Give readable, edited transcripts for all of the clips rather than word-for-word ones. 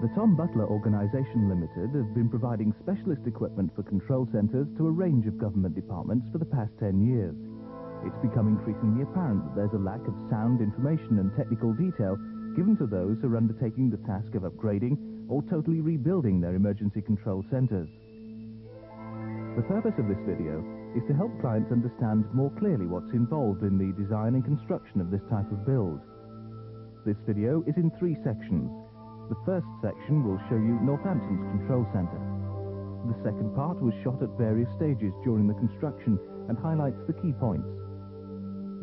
The Tom Butler Organisation Limited has been providing specialist equipment for control centres to a range of government departments for the past 10 years. It's become increasingly apparent that there's a lack of sound information and technical detail given to those who are undertaking the task of upgrading or totally rebuilding their emergency control centres. The purpose of this video is to help clients understand more clearly what's involved in the design and construction of this type of build. This video is in 3 sections. The first section will show you Northampton's control centre. The second part was shot at various stages during the construction and highlights the key points.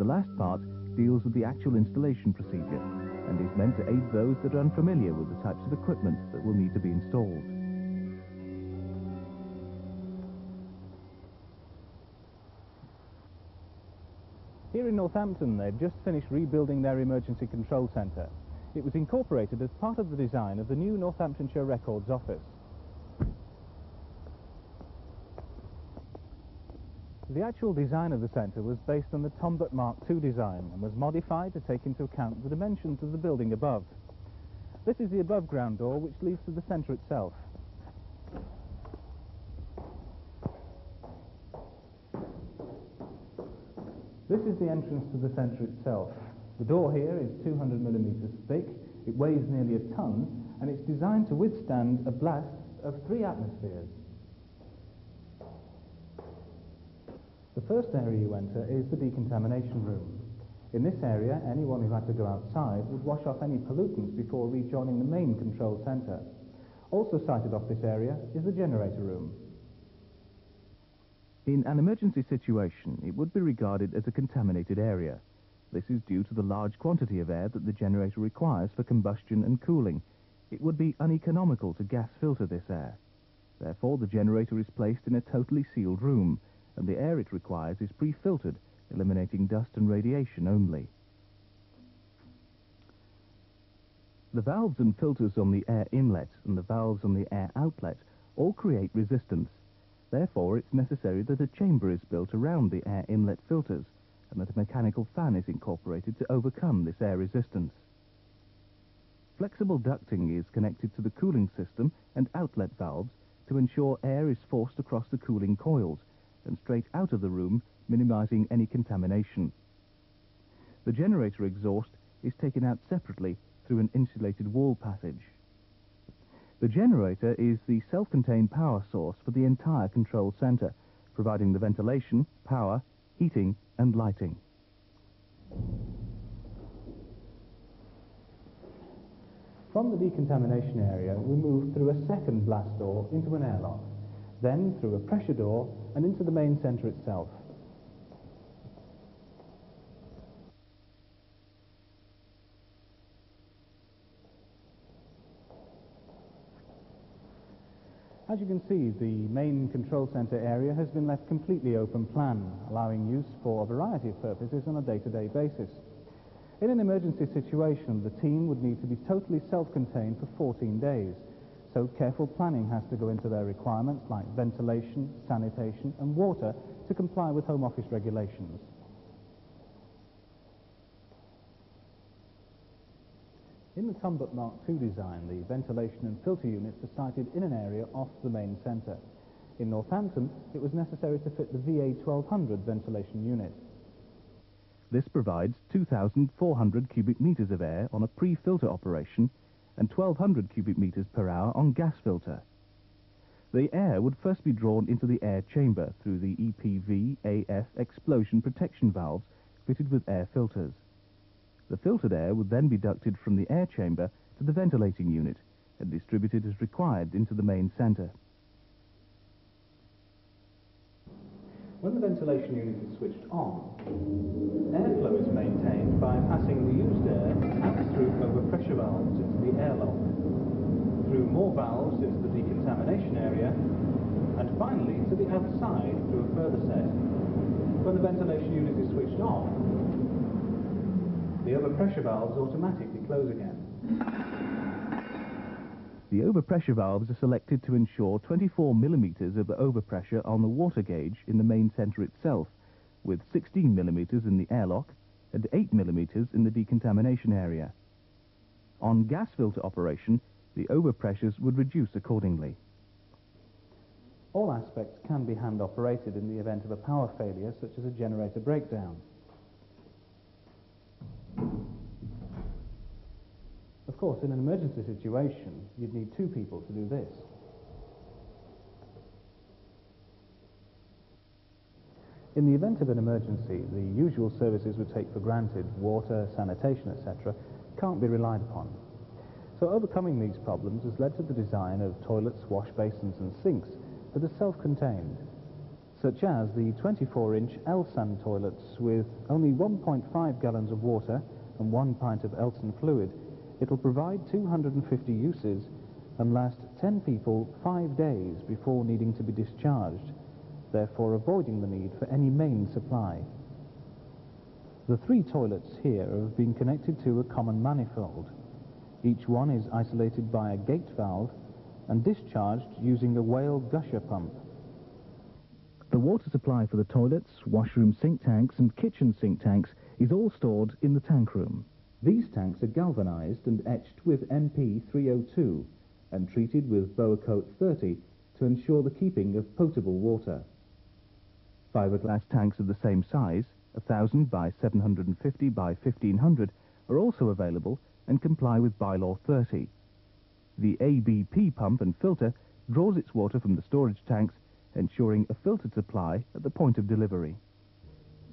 The last part deals with the actual installation procedure and is meant to aid those that are unfamiliar with the types of equipment that will need to be installed. Here in Northampton, they've just finished rebuilding their emergency control centre. It was incorporated as part of the design of the new Northamptonshire Records office. The actual design of the centre was based on the Tombutt Mark II design and was modified to take into account the dimensions of the building above. This is the above-ground door which leads to the centre itself. This is the entrance to the centre itself. The door here is 200 millimetres thick, it weighs nearly a tonne, and it's designed to withstand a blast of 3 atmospheres. The first area you enter is the decontamination room. In this area, anyone who had to go outside would wash off any pollutants before rejoining the main control centre. Also sited off this area is the generator room. In an emergency situation, it would be regarded as a contaminated area. This is due to the large quantity of air that the generator requires for combustion and cooling. It would be uneconomical to gas filter this air. Therefore, the generator is placed in a totally sealed room, and the air it requires is pre-filtered, eliminating dust and radiation only. The valves and filters on the air inlet and the valves on the air outlet all create resistance. Therefore, it's necessary that a chamber is built around the air inlet filters and that a mechanical fan is incorporated to overcome this air resistance. Flexible ducting is connected to the cooling system and outlet valves to ensure air is forced across the cooling coils and straight out of the room, minimizing any contamination. The generator exhaust is taken out separately through an insulated wall passage. The generator is the self-contained power source for the entire control centre, providing the ventilation, power, heating and lighting. From the decontamination area, we move through a second blast door into an airlock, then through a pressure door and into the main centre itself. As you can see, the main control centre area has been left completely open plan, allowing use for a variety of purposes on a day-to-day basis. In an emergency situation, the team would need to be totally self-contained for 14 days, so careful planning has to go into their requirements like ventilation, sanitation and water to comply with Home Office regulations. In the Tombutt Mark II design, the ventilation and filter units are sited in an area off the main centre. In Northampton, it was necessary to fit the VA 1200 ventilation unit. This provides 2,400 cubic metres of air on a pre-filter operation and 1,200 cubic metres per hour on gas filter. The air would first be drawn into the air chamber through the EPV-AF explosion protection valves fitted with air filters. The filtered air would then be ducted from the air chamber to the ventilating unit and distributed as required into the main centre. When the ventilation unit is switched on, airflow is maintained by passing the used air out through overpressure valves into the airlock, through more valves into the decontamination area, and finally to the outside through a further set. When the ventilation unit is switched off, the overpressure valves automatically close again. The overpressure valves are selected to ensure 24 millimetres of overpressure on the water gauge in the main centre itself, with 16 millimetres in the airlock and 8 millimetres in the decontamination area. On gas filter operation, the overpressures would reduce accordingly. All aspects can be hand-operated in the event of a power failure, such as a generator breakdown. Of course, in an emergency situation, you'd need two people to do this. In the event of an emergency, the usual services we take for granted, water, sanitation, etc., can't be relied upon. So overcoming these problems has led to the design of toilets, wash basins and sinks that are self-contained, such as the 24-inch Elsan toilets with only 1.5 gallons of water and 1 pint of Elsan fluid. It'll provide 250 uses and last 10 people 5 days before needing to be discharged, therefore avoiding the need for any main supply. The 3 toilets here have been connected to a common manifold. Each one is isolated by a gate valve and discharged using a Whale gusher pump. The water supply for the toilets, washroom sink tanks and kitchen sink tanks is all stored in the tank room. These tanks are galvanized and etched with MP302 and treated with Boacoat 30 to ensure the keeping of potable water. Fiberglass tanks of the same size, 1000 by 750 by 1500, are also available and comply with Bylaw 30. The ABP pump and filter draws its water from the storage tanks, ensuring a filtered supply at the point of delivery.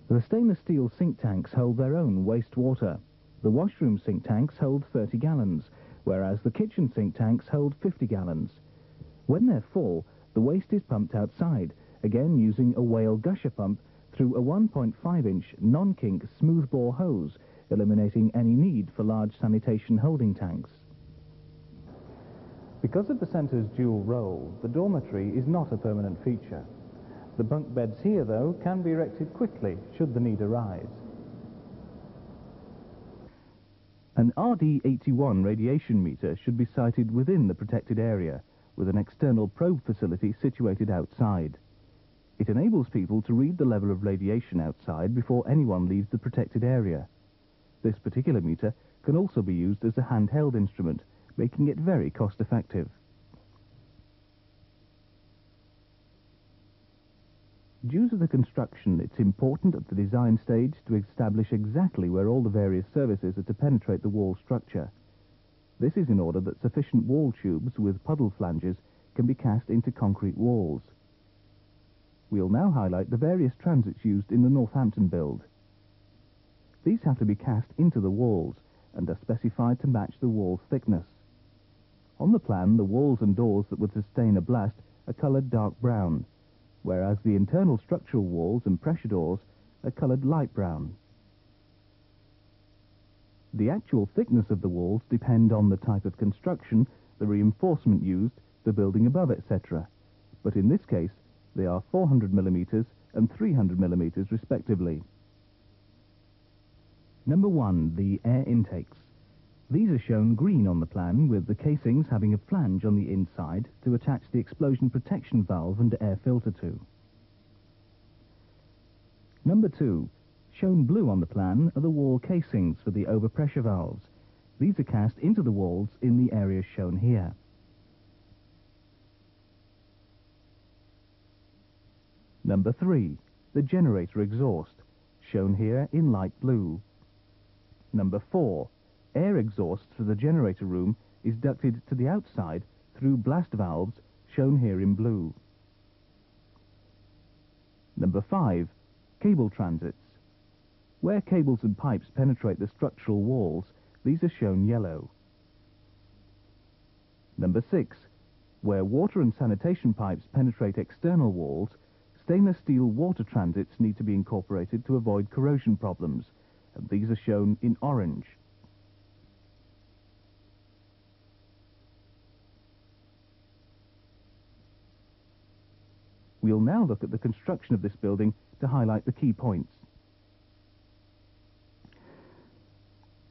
The stainless steel sink tanks hold their own wastewater. The washroom sink tanks hold 30 gallons, whereas the kitchen sink tanks hold 50 gallons. When they're full, the waste is pumped outside, again using a Whale gusher pump through a 1.5-inch non-kink smoothbore hose, eliminating any need for large sanitation holding tanks. Because of the centre's dual role, the dormitory is not a permanent feature. The bunk beds here, though, can be erected quickly should the need arise. An RD81 radiation meter should be sited within the protected area, with an external probe facility situated outside. It enables people to read the level of radiation outside before anyone leaves the protected area. This particular meter can also be used as a handheld instrument, making it very cost-effective. Due to the construction, it's important at the design stage to establish exactly where all the various services are to penetrate the wall structure. This is in order that sufficient wall tubes with puddle flanges can be cast into concrete walls. We'll now highlight the various transits used in the Northampton build. These have to be cast into the walls and are specified to match the wall's thickness. On the plan, the walls and doors that would sustain a blast are coloured dark brown, whereas the internal structural walls and pressure doors are coloured light brown. The actual thickness of the walls depend on the type of construction, the reinforcement used, the building above, etc. But in this case, they are 400 millimetres and 300 millimetres respectively. Number 1, the air intakes. These are shown green on the plan, with the casings having a flange on the inside to attach the explosion protection valve and air filter to. Number 2, shown blue on the plan, are the wall casings for the overpressure valves. These are cast into the walls in the areas shown here. Number 3, the generator exhaust, shown here in light blue. Number 4, air exhaust for the generator room is ducted to the outside through blast valves, shown here in blue. Number 5, cable transits. Where cables and pipes penetrate the structural walls, these are shown yellow. Number 6, where water and sanitation pipes penetrate external walls, stainless steel water transits need to be incorporated to avoid corrosion problems, and these are shown in orange. We'll now look at the construction of this building to highlight the key points.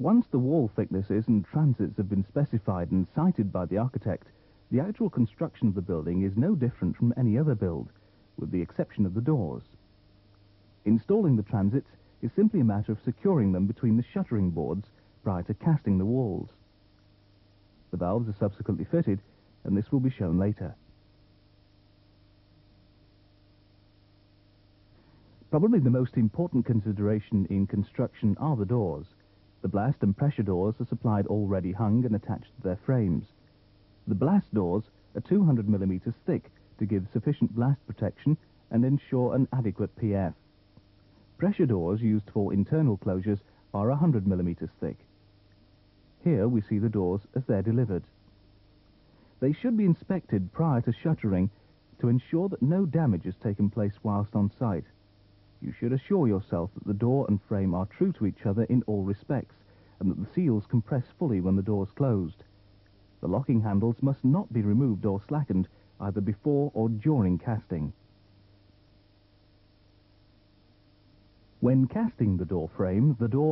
Once the wall thicknesses and transits have been specified and cited by the architect, the actual construction of the building is no different from any other build, with the exception of the doors. Installing the transits is simply a matter of securing them between the shuttering boards prior to casting the walls. The valves are subsequently fitted, and this will be shown later. Probably the most important consideration in construction are the doors. The blast and pressure doors are supplied already hung and attached to their frames. The blast doors are 200 millimeters thick to give sufficient blast protection and ensure an adequate PF. Pressure doors used for internal closures are 100 millimeters thick. Here we see the doors as they're delivered. They should be inspected prior to shuttering to ensure that no damage has taken place whilst on site. You should assure yourself that the door and frame are true to each other in all respects, and that the seals compress fully when the door is closed. The locking handles must not be removed or slackened, either before or during casting. When casting the door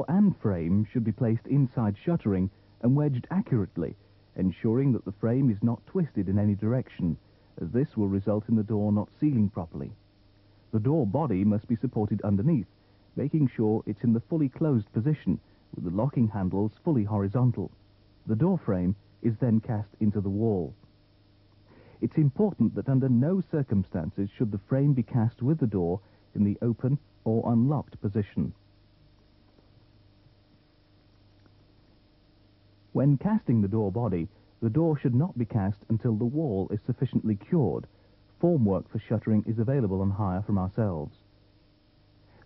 and frame should be placed inside shuttering and wedged accurately, ensuring that the frame is not twisted in any direction, as this will result in the door not sealing properly. The door body must be supported underneath, making sure it's in the fully closed position, with the locking handles fully horizontal. The door frame is then cast into the wall. It's important that under no circumstances should the frame be cast with the door in the open or unlocked position. When casting the door body, the door should not be cast until the wall is sufficiently cured. Formwork for shuttering is available on hire from ourselves.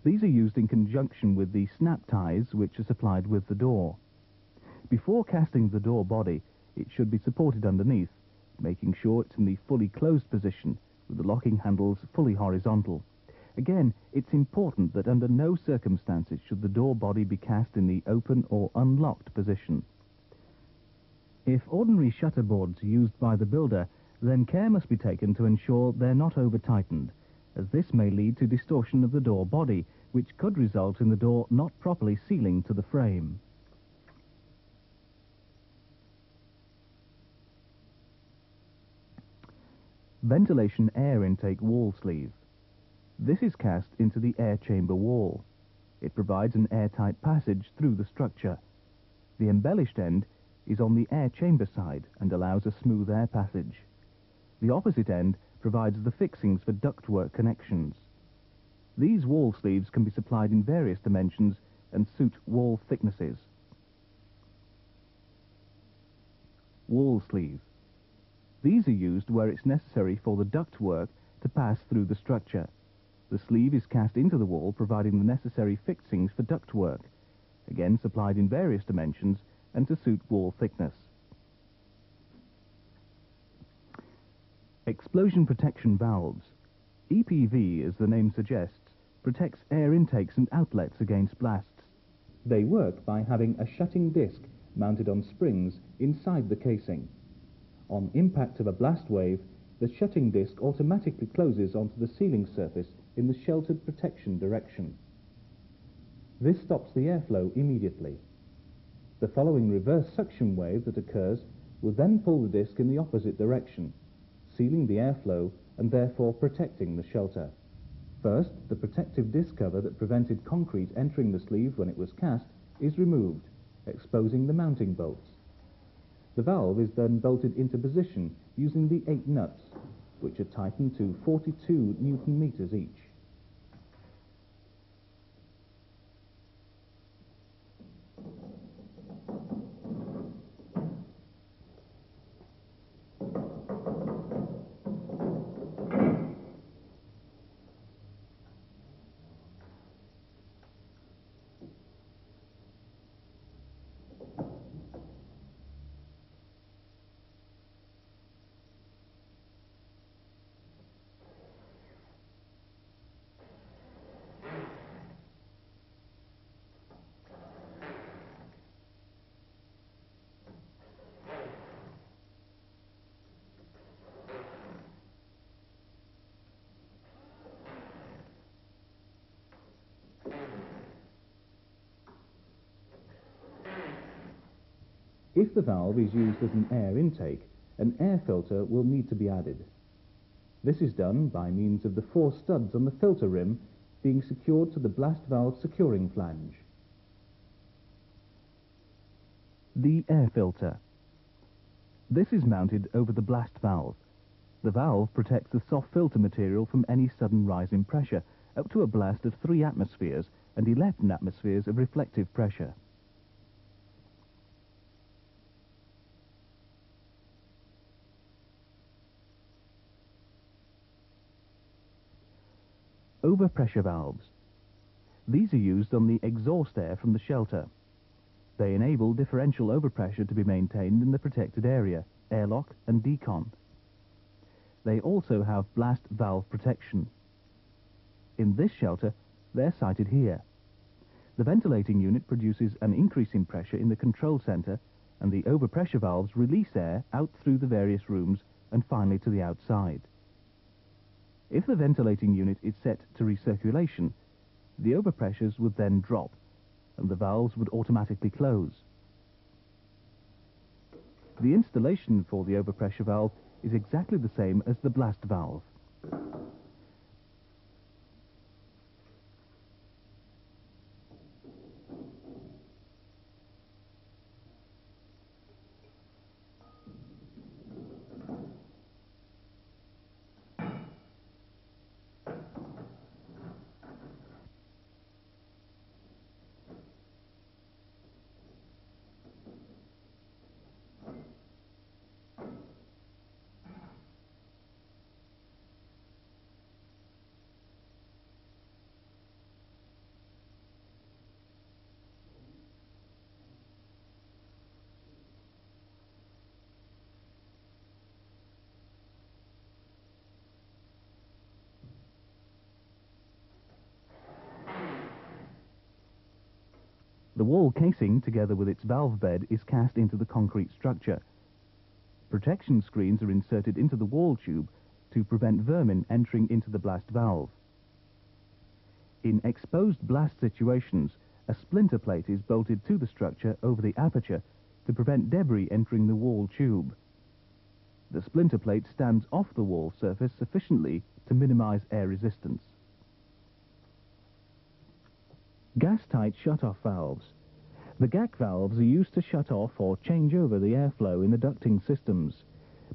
These are used in conjunction with the snap ties which are supplied with the door. Before casting the door body, it should be supported underneath, making sure it's in the fully closed position with the locking handles fully horizontal. Again, it's important that under no circumstances should the door body be cast in the open or unlocked position. If ordinary shutter boards are used by the builder, then care must be taken to ensure they're not over-tightened, as this may lead to distortion of the door body, which could result in the door not properly sealing to the frame. Ventilation air intake wall sleeve. This is cast into the air chamber wall. It provides an airtight passage through the structure. The embellished end is on the air chamber side and allows a smooth air passage. The opposite end provides the fixings for ductwork connections. These wall sleeves can be supplied in various dimensions and suit wall thicknesses. Wall sleeve. These are used where it's necessary for the ductwork to pass through the structure. The sleeve is cast into the wall, providing the necessary fixings for ductwork, again supplied in various dimensions and to suit wall thickness. Explosion protection valves. EPV, as the name suggests, protects air intakes and outlets against blasts. They work by having a shutting disc mounted on springs inside the casing. On impact of a blast wave, the shutting disc automatically closes onto the sealing surface in the sheltered protection direction. This stops the airflow immediately. The following reverse suction wave that occurs will then pull the disc in the opposite direction, sealing the airflow and therefore protecting the shelter. First, the protective disc cover that prevented concrete entering the sleeve when it was cast is removed, exposing the mounting bolts. The valve is then bolted into position using the 8 nuts, which are tightened to 42 Newton meters each. If the valve is used as an air intake, an air filter will need to be added. This is done by means of the 4 studs on the filter rim being secured to the blast valve securing flange. The air filter. This is mounted over the blast valve. The valve protects the soft filter material from any sudden rise in pressure, up to a blast of 3 atmospheres and 11 atmospheres of reflective pressure. Overpressure valves. These are used on the exhaust air from the shelter. They enable differential overpressure to be maintained in the protected area, airlock and decon. They also have blast valve protection. In this shelter, they're sited here. The ventilating unit produces an increase in pressure in the control center, and the overpressure valves release air out through the various rooms and finally to the outside. If the ventilating unit is set to recirculation, the overpressures would then drop, and the valves would automatically close. The installation for the overpressure valve is exactly the same as the blast valve. The wall casing, together with its valve bed, is cast into the concrete structure. Protection screens are inserted into the wall tube to prevent vermin entering into the blast valve. In exposed blast situations, a splinter plate is bolted to the structure over the aperture to prevent debris entering the wall tube. The splinter plate stands off the wall surface sufficiently to minimize air resistance. Gas-tight shut-off valves. The GAC valves are used to shut off or change over the airflow in the ducting systems.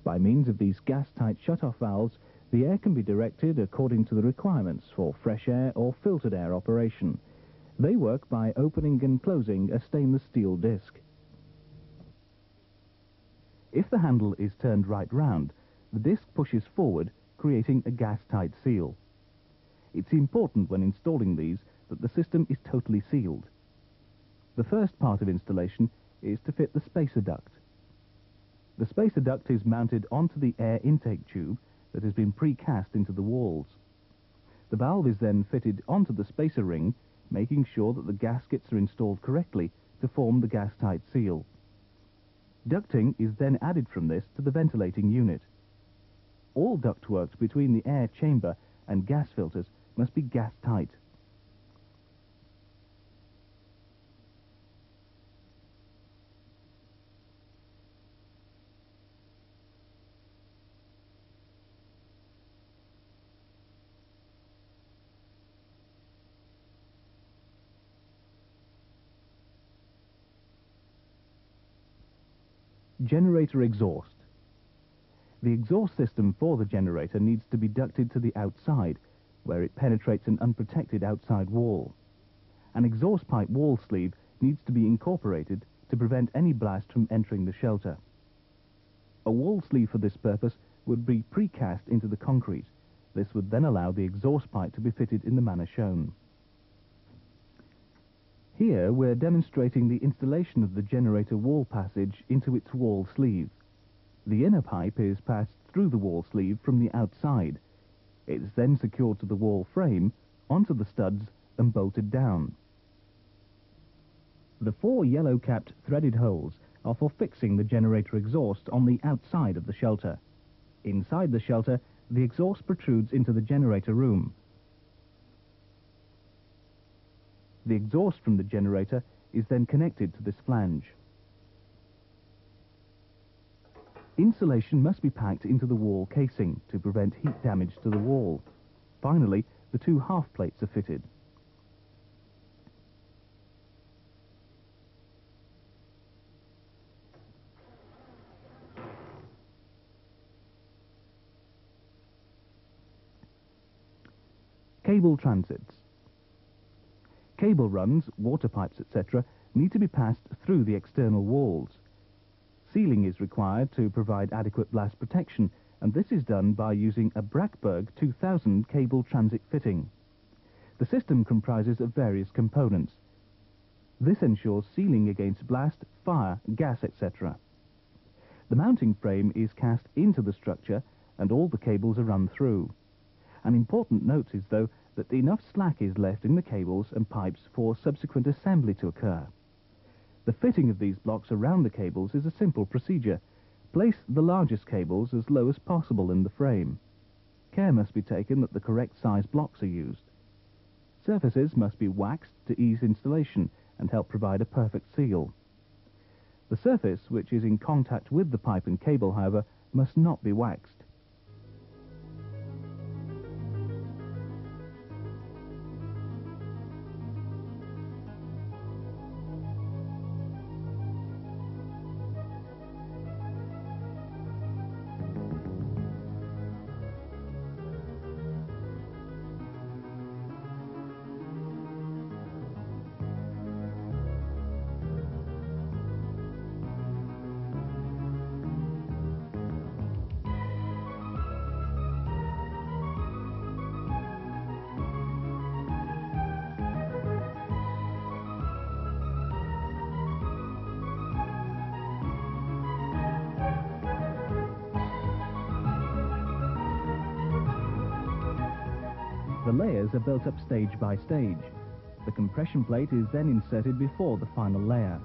By means of these gas-tight shut-off valves, the air can be directed according to the requirements for fresh air or filtered air operation. They work by opening and closing a stainless steel disc. If the handle is turned right round, the disc pushes forward, creating a gas-tight seal. It's important when installing these that the system is totally sealed. The first part of installation is to fit the spacer duct. The spacer duct is mounted onto the air intake tube that has been precast into the walls. The valve is then fitted onto the spacer ring, making sure that the gaskets are installed correctly to form the gas-tight seal. Ducting is then added from this to the ventilating unit. All ductwork between the air chamber and gas filters must be gas-tight. Generator exhaust. The exhaust system for the generator needs to be ducted to the outside, where it penetrates an unprotected outside wall. An exhaust pipe wall sleeve needs to be incorporated to prevent any blast from entering the shelter. A wall sleeve for this purpose would be precast into the concrete. This would then allow the exhaust pipe to be fitted in the manner shown. Here we're demonstrating the installation of the generator wall passage into its wall sleeve. The inner pipe is passed through the wall sleeve from the outside. It is then secured to the wall frame, onto the studs and bolted down. The 4 yellow-capped threaded holes are for fixing the generator exhaust on the outside of the shelter. Inside the shelter, the exhaust protrudes into the generator room. The exhaust from the generator is then connected to this flange. Insulation must be packed into the wall casing to prevent heat damage to the wall. Finally, the 2 half plates are fitted. Cable transits. Cable runs, water pipes, etc. need to be passed through the external walls. Sealing is required to provide adequate blast protection, and this is done by using a Brackberg 2000 cable transit fitting. The system comprises of various components. This ensures sealing against blast, fire, gas, etc. The mounting frame is cast into the structure and all the cables are run through. An important note is, though, that enough slack is left in the cables and pipes for subsequent assembly to occur. The fitting of these blocks around the cables is a simple procedure. Place the largest cables as low as possible in the frame. Care must be taken that the correct size blocks are used. Surfaces must be waxed to ease installation and help provide a perfect seal. The surface, which is in contact with the pipe and cable, however, must not be waxed. The layers are built up stage by stage. The compression plate is then inserted before the final layer.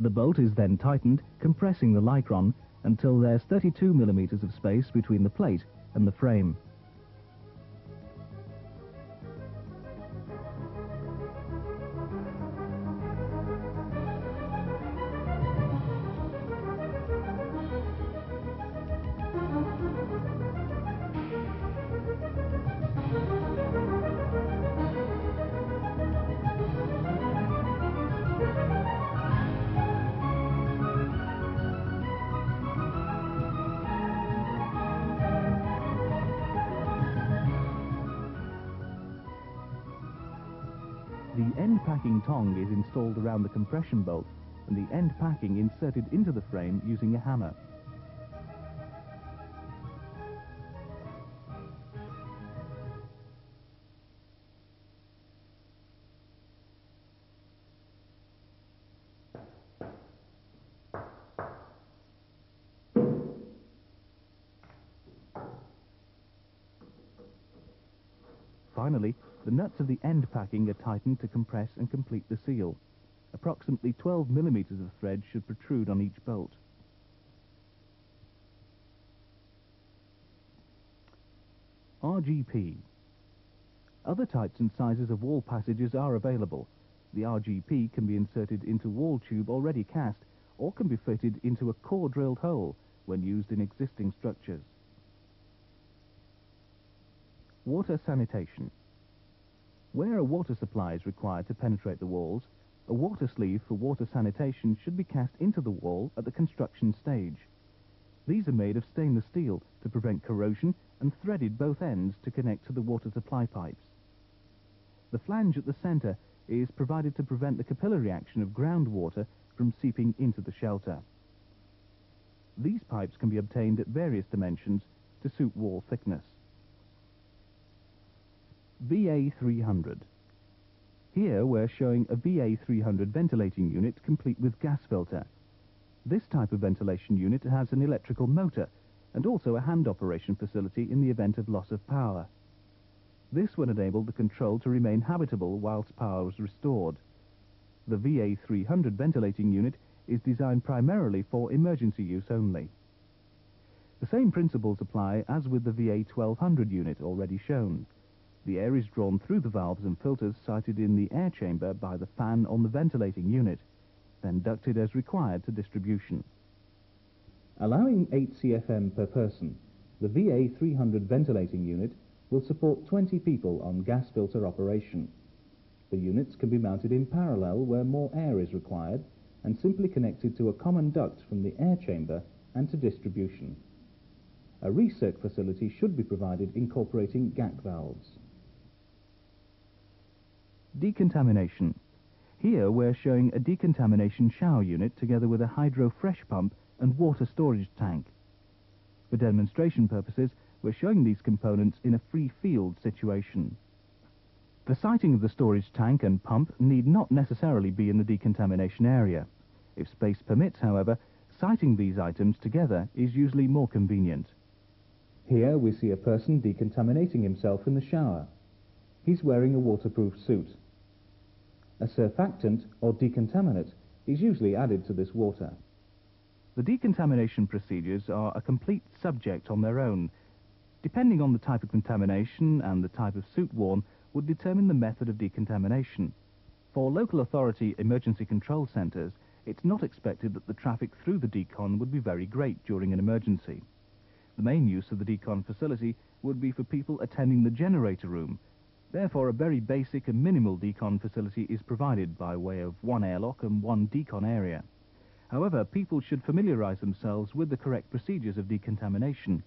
The bolt is then tightened, compressing the Lycron until there's 32 millimeters of space between the plate and the frame. The end packing tongue is installed around the compression bolt and the end packing inserted into the frame using a hammer. Finally, the nuts of the end packing are tightened to compress and complete the seal. Approximately 12 millimeters of thread should protrude on each bolt. RGP. Other types and sizes of wall passages are available. The RGP can be inserted into wall tube already cast or can be fitted into a core drilled hole when used in existing structures. Water sanitation. Where a water supply is required to penetrate the walls, a water sleeve for water sanitation should be cast into the wall at the construction stage. These are made of stainless steel to prevent corrosion and threaded both ends to connect to the water supply pipes. The flange at the centre is provided to prevent the capillary action of groundwater from seeping into the shelter. These pipes can be obtained at various dimensions to suit wall thickness. VA300. Here we're showing a VA300 ventilating unit complete with gas filter. This type of ventilation unit has an electrical motor and also a hand operation facility in the event of loss of power. This would enable the control to remain habitable whilst power was restored. The VA300 ventilating unit is designed primarily for emergency use only. The same principles apply as with the VA1200 unit already shown. The air is drawn through the valves and filters sited in the air chamber by the fan on the ventilating unit, then ducted as required to distribution. Allowing 8 CFM per person, the VA300 ventilating unit will support 20 people on gas filter operation. The units can be mounted in parallel where more air is required and simply connected to a common duct from the air chamber and to distribution. A recirc facility should be provided incorporating GAC valves. Decontamination. Here we're showing a decontamination shower unit together with a hydro fresh pump and water storage tank. For demonstration purposes, we're showing these components in a free field situation. The siting of the storage tank and pump need not necessarily be in the decontamination area. If space permits, however, siting these items together is usually more convenient. Here we see a person decontaminating himself in the shower. He's wearing a waterproof suit. A surfactant or decontaminant is usually added to this water. The decontamination procedures are a complete subject on their own. Depending on the type of contamination and the type of suit worn would determine the method of decontamination. For local authority emergency control centres, it's not expected that the traffic through the decon would be very great during an emergency. The main use of the decon facility would be for people attending the generator room. Therefore, a very basic and minimal decon facility is provided by way of one airlock and one decon area. However, people should familiarise themselves with the correct procedures of decontamination.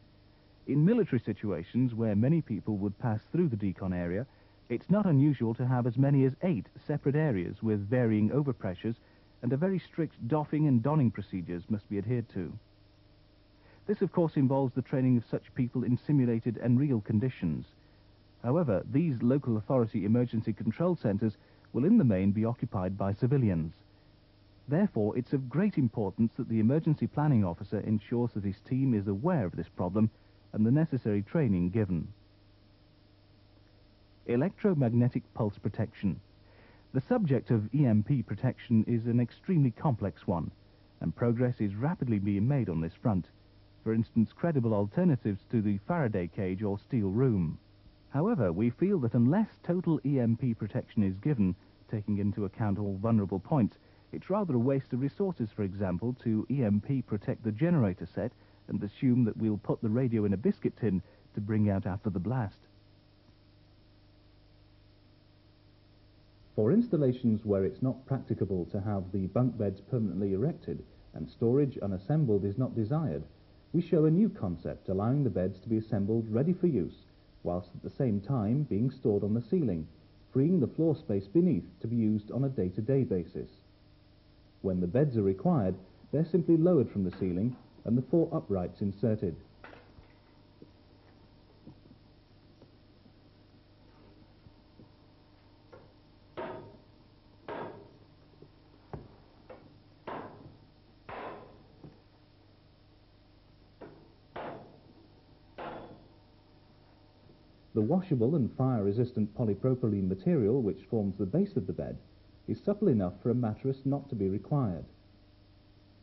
In military situations where many people would pass through the decon area, it's not unusual to have as many as 8 separate areas with varying overpressures, and a very strict doffing and donning procedures must be adhered to. This, of course, involves the training of such people in simulated and real conditions. However, these local authority emergency control centres will in the main be occupied by civilians. Therefore, it's of great importance that the emergency planning officer ensures that his team is aware of this problem and the necessary training given. Electromagnetic pulse protection. The subject of EMP protection is an extremely complex one, and progress is rapidly being made on this front. For instance, credible alternatives to the Faraday cage or steel room. However, we feel that unless total EMP protection is given, taking into account all vulnerable points, it's rather a waste of resources, for example, to EMP protect the generator set and assume that we'll put the radio in a biscuit tin to bring out after the blast. For installations where it's not practicable to have the bunk beds permanently erected and storage unassembled is not desired, we show a new concept allowing the beds to be assembled ready for use, whilst at the same time being stored on the ceiling, freeing the floor space beneath to be used on a day-to-day basis. When the beds are required, they're simply lowered from the ceiling and the 4 uprights inserted. The washable and fire-resistant polypropylene material which forms the base of the bed is supple enough for a mattress not to be required.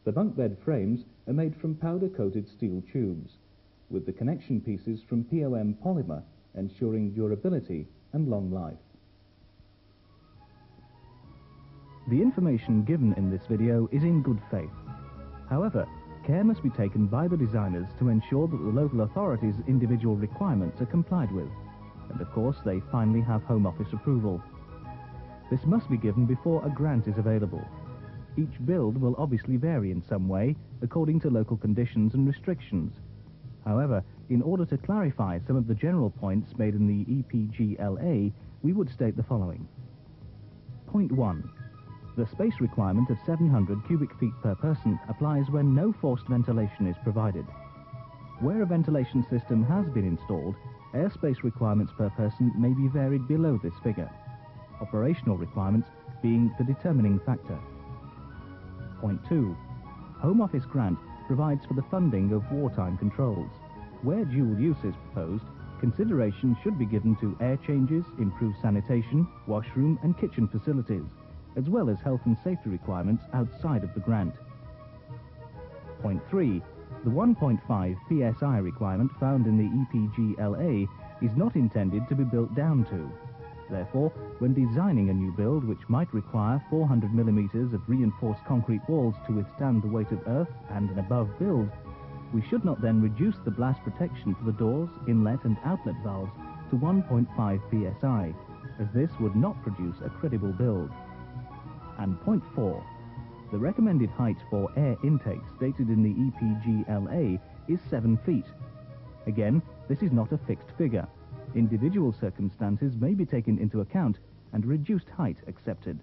The bunk bed frames are made from powder-coated steel tubes, with the connection pieces from POM polymer ensuring durability and long life. The information given in this video is in good faith. However, care must be taken by the designers to ensure that the local authorities' individual requirements are complied with. and of course they finally have Home Office approval. This must be given before a grant is available. Each build will obviously vary in some way according to local conditions and restrictions. However, in order to clarify some of the general points made in the EPGLA, we would state the following. Point 1. The space requirement of 700 cubic feet per person applies when no forced ventilation is provided. Where a ventilation system has been installed, airspace requirements per person may be varied below this figure, operational requirements being the determining factor. Point 2. Home Office grant provides for the funding of wartime controls. Where dual use is proposed, consideration should be given to air changes, improved sanitation, washroom and kitchen facilities, as well as health and safety requirements outside of the grant. Point 3. The 1.5 PSI requirement found in the EPGLA is not intended to be built down to. Therefore, when designing a new build which might require 400 millimeters of reinforced concrete walls to withstand the weight of earth and an above build, we should not then reduce the blast protection for the doors, inlet and outlet valves to 1.5 PSI, as this would not produce a credible build. And point 4. The recommended height for air intake stated in the EPGLA is 7 feet. Again, this is not a fixed figure. Individual circumstances may be taken into account and reduced height accepted.